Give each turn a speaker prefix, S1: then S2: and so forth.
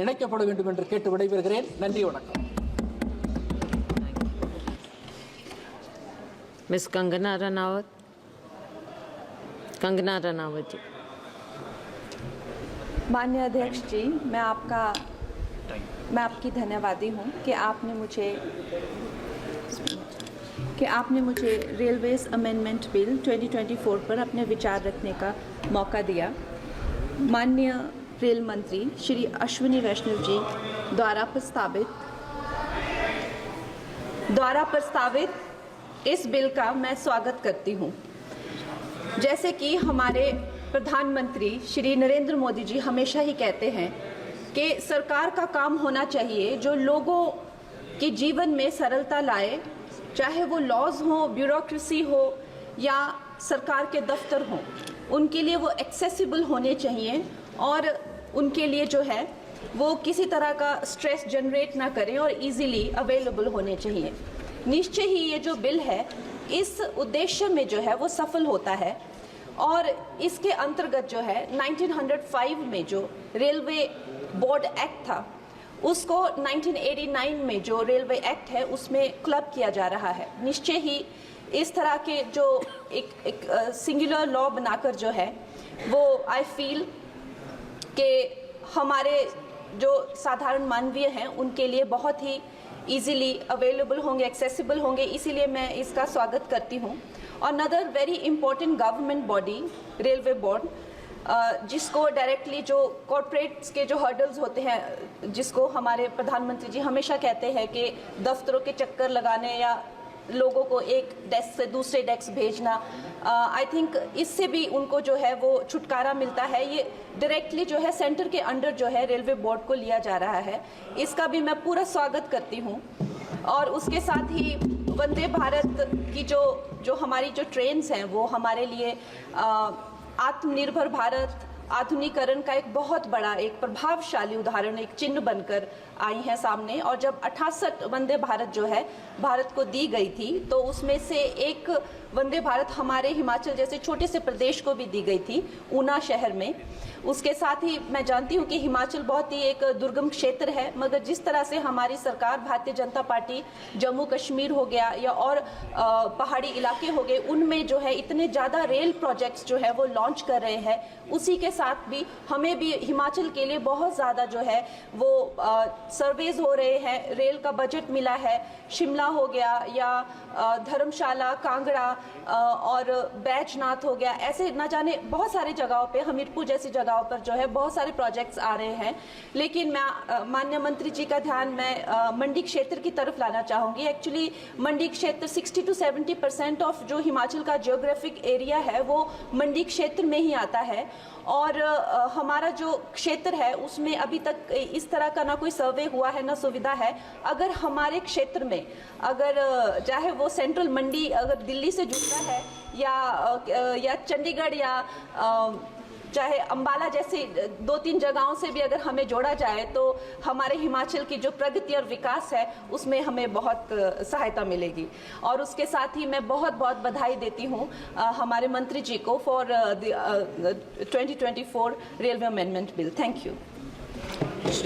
S1: இணைக்கப்பட வேண்டும் என்று கேட்டு விடைபெறுகிறேன். நன்றி, வணக்கம்.
S2: मिस कंगना रनावत जी।
S3: माननीय अध्यक्ष जी, मैं आपकी धन्यवादी हूँ कि आपने मुझे रेलवेज अमेंडमेंट बिल 2024 पर अपने विचार रखने का मौका दिया। माननीय रेल मंत्री श्री अश्विनी वैष्णव जी द्वारा प्रस्तावित इस बिल का मैं स्वागत करती हूँ। जैसे कि हमारे प्रधानमंत्री श्री नरेंद्र मोदी जी हमेशा ही कहते हैं कि सरकार का काम होना चाहिए जो लोगों के जीवन में सरलता लाए, चाहे वो लॉज हो, ब्यूरोक्रेसी हो या सरकार के दफ्तर हों, उनके लिए वो एक्सेसिबल होने चाहिए और उनके लिए जो है वो किसी तरह का स्ट्रेस जनरेट ना करें और इजीली अवेलेबल होने चाहिए। निश्चय ही ये जो बिल है इस उद्देश्य में जो है वो सफल होता है और इसके अंतर्गत जो है 1905 में जो रेलवे बोर्ड एक्ट था उसको 1989 में जो रेलवे एक्ट है उसमें क्लब किया जा रहा है। निश्चय ही इस तरह के जो एक सिंगुलर लॉ बनाकर जो है वो आई फील कि हमारे जो साधारण मानवीय हैं उनके लिए बहुत ही इजीली अवेलेबल होंगे, एक्सेसिबल होंगे, इसीलिए मैं इसका स्वागत करती हूँ। और another very important government body railway board, जिसको डायरेक्टली जो कॉरपोरेट्स के जो हर्डल्स होते हैं, जिसको हमारे प्रधानमंत्री जी हमेशा कहते हैं कि दफ्तरों के चक्कर लगाने या लोगों को एक डेस्क से दूसरे डेस्क भेजना, आई थिंक इससे भी उनको जो है वो छुटकारा मिलता है। ये डायरेक्टली जो है सेंटर के अंडर जो है रेलवे बोर्ड को लिया जा रहा है, इसका भी मैं पूरा स्वागत करती हूँ। और उसके साथ ही वंदे भारत की जो हमारी जो ट्रेन्स हैं वो हमारे लिए आत्मनिर्भर भारत आधुनिकीकरण का एक बहुत बड़ा एक प्रभावशाली उदाहरण, एक चिन्ह बनकर आई हैं सामने। और जब 68 वंदे भारत जो है भारत को दी गई थी तो उसमें से एक वंदे भारत हमारे हिमाचल जैसे छोटे से प्रदेश को भी दी गई थी, ऊना शहर में। उसके साथ ही मैं जानती हूँ कि हिमाचल बहुत ही एक दुर्गम क्षेत्र है, मगर जिस तरह से हमारी सरकार भारतीय जनता पार्टी जम्मू कश्मीर हो गया या और पहाड़ी इलाके हो गए, उनमें जो है इतने ज़्यादा रेल प्रोजेक्ट्स जो है वो लॉन्च कर रहे हैं। उसी के साथ भी हमें भी हिमाचल के लिए बहुत ज़्यादा जो है वो सर्वेज हो रहे हैं, रेल का बजट मिला है। शिमला हो गया या धर्मशाला, कांगड़ा और बैजनाथ हो गया, ऐसे न जाने बहुत सारे जगहों पे, हमीरपुर जैसी जगहों पर जो है बहुत सारे प्रोजेक्ट्स आ रहे हैं। लेकिन मैं माननीय मंत्री जी का ध्यान मैं मंडी क्षेत्र की तरफ लाना चाहूँगी। एक्चुअली मंडी क्षेत्र 60 to 70% ऑफ जो हिमाचल का जियोग्राफिक एरिया है वो मंडी क्षेत्र में ही आता है। और हमारा जो क्षेत्र है उसमें अभी तक इस तरह का ना कोई सर्वे हुआ है ना सुविधा है। अगर हमारे क्षेत्र में अगर चाहे वो सेंट्रल मंडी अगर दिल्ली से जुड़ता है या चंडीगढ़ या चाहे अंबाला जैसी 2-3 जगहों से भी अगर हमें जोड़ा जाए तो हमारे हिमाचल की जो प्रगति और विकास है उसमें हमें बहुत सहायता मिलेगी। और उसके साथ ही मैं बहुत बहुत बधाई देती हूँ हमारे मंत्री जी को for 2024 railway amendment bill. Thank you.